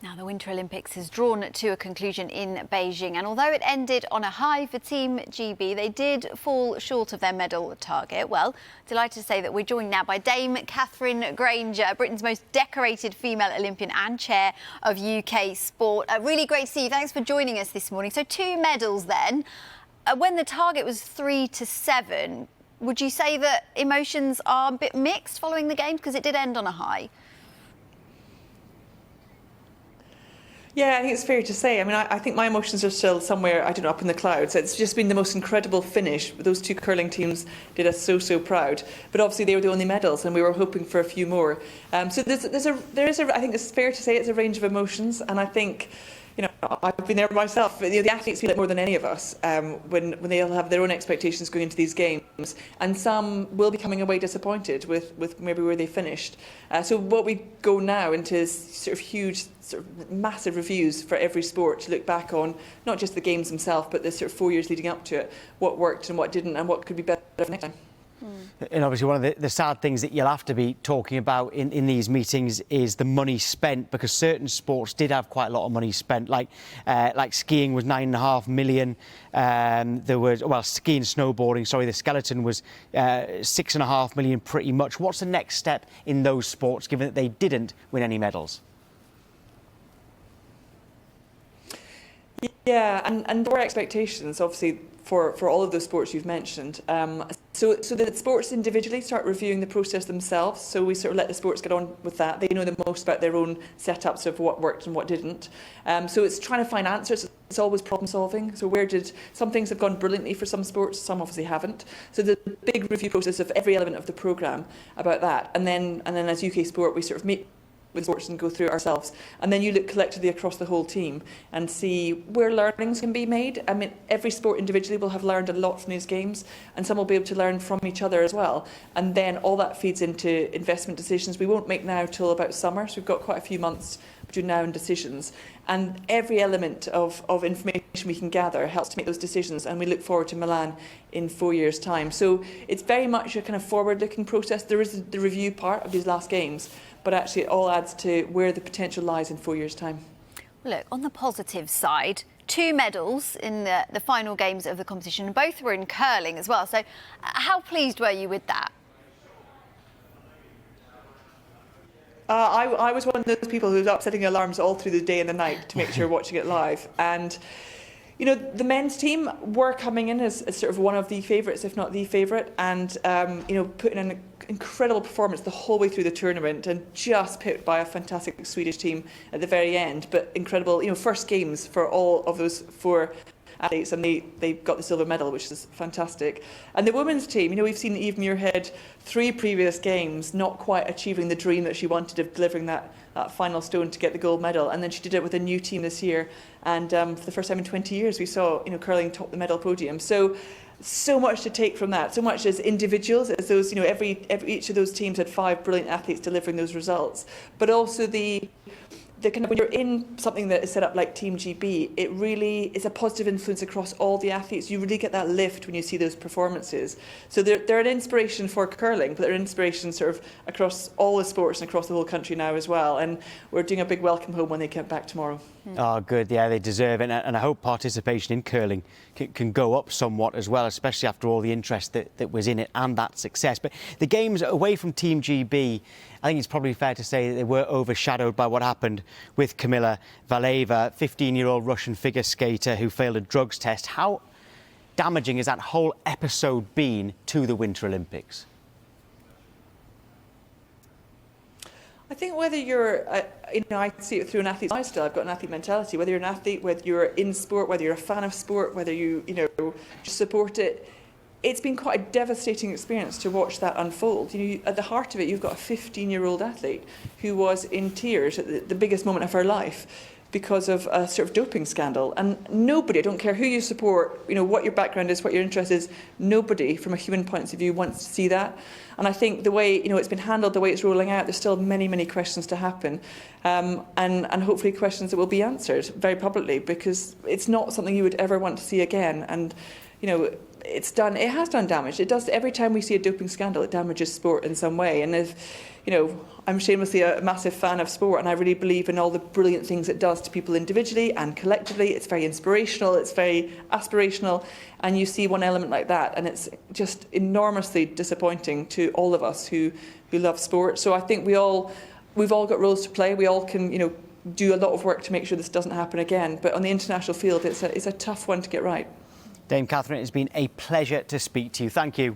Now, the Winter Olympics has drawn to a conclusion in Beijing, and although it ended on a high for Team GB, they did fall short of their medal target. Well, delighted to say that we're joined now by Dame Katherine Grainger, Britain's most decorated female Olympian and chair of UK sport. Really great to see you. Thanks for joining us this morning. So 2 medals then. When the target was 3 to 7, would you say that emotions are a bit mixed following the Games? Because it did end on a high. Yeah, I think it's fair to say. I mean, I think my emotions are still somewhere, I don't know, up in the clouds. It's just been the most incredible finish. Those 2 curling teams did us so proud. But obviously they were the only medals and we were hoping for a few more. So I think it's fair to say it's a range of emotions. And I think, you know, I've been there myself. The athletes feel it more than any of us when they'll have their own expectations going into these games, and some will be coming away disappointed with maybe where they finished. So what we go now into is sort of huge, massive reviews for every sport to look back on, not just the games themselves, but the sort of 4 years leading up to it, what worked and what didn't, and what could be better for next time. And obviously one of the sad things that you'll have to be talking about in these meetings is the money spent, because certain sports did have quite a lot of money spent, like skiing was £9.5 million. There was, well, skiing, snowboarding, sorry, the skeleton was £6.5 million pretty much. What's the next step in those sports, given that they didn't win any medals? Yeah, and there were expectations, obviously, for all of those sports you've mentioned. So the sports individually start reviewing the process themselves. So we sort of let the sports get on with that. They know the most about their own setups of what worked and what didn't. So it's trying to find answers. It's always problem solving. So some things have gone brilliantly for some sports, some obviously haven't. So the big review process of every element of the programme about that. And then as UK Sport, we sort of meet with sports and go through it ourselves, and then you look collectively across the whole team and see where learnings can be made. I mean, every sport individually will have learned a lot from these games, and some will be able to learn from each other as well, and then all that feeds into investment decisions we won't make now till about summer, so we've got quite a few months between now and decisions, and every element of information we can gather helps to make those decisions, and we look forward to Milan in 4 years' time. So it's very much a kind of forward-looking process. There is the review part of these last games, but actually it all adds to where the potential lies in 4 years' time. Look, on the positive side, 2 medals in the final games of the competition, and both were in curling as well. So how pleased were you with that? I was one of those people who was up setting alarms all through the day and the night to make sure watching it live. And, you know, the men's team were coming in as sort of one of the favourites, if not the favourite, and, you know, putting in an incredible performance the whole way through the tournament, and just pipped by a fantastic Swedish team at the very end. But incredible, you know, first games for all of those 4 athletes, and they got the silver medal, which is fantastic. And the women's team, you know, we've seen Eve Muirhead 3 previous games not quite achieving the dream that she wanted of delivering that final stone to get the gold medal, and then she did it with a new team this year, and for the first time in 20 years we saw, you know, curling top the medal podium. So much to take from that, so much as individuals, as those, you know, each of those teams had 5 brilliant athletes delivering those results, but also the kind of, when you're in something that is set up like Team GB, it really is a positive influence across all the athletes. You really get that lift when you see those performances. So they're an inspiration for curling, but they're an inspiration sort of across all the sports and across the whole country now as well. And we're doing a big welcome home when they come back tomorrow. Oh, good. Yeah, they deserve it. And I hope participation in curling can go up somewhat as well, especially after all the interest that was in it and that success. But the games away from Team GB, I think it's probably fair to say that they were overshadowed by what happened with Kamila Valieva, 15-year-old Russian figure skater who failed a drugs test. How damaging has that whole episode been to the Winter Olympics? I think whether you're, you know, I see it through an athlete's eyes still. I've got an athlete mentality. Whether you're an athlete, whether you're in sport, whether you're a fan of sport, whether you know, support it, it's been quite a devastating experience to watch that unfold. You know, at the heart of it, you've got a 15-year-old athlete who was in tears at the biggest moment of her life because of a sort of doping scandal. And nobody, I don't care who you support, you know, what your background is, what your interest is, nobody from a human point of view wants to see that. And I think the way, you know, it's been handled, the way it's rolling out, there's still many, many questions to happen. And hopefully questions that will be answered very publicly, because it's not something you would ever want to see again. And, you know, it has done damage. It does. Every time we see a doping scandal, it damages sport in some way. And if, I'm shamelessly a massive fan of sport, and I really believe in all the brilliant things it does to people individually and collectively. It's very inspirational, it's very aspirational, and you see one element like that, and it's just enormously disappointing to all of us who love sport. So I think we've all got roles to play. We all can, do a lot of work to make sure this doesn't happen again. But on the international field, it's a tough one to get right. Dame Katherine, it's been a pleasure to speak to you. Thank you.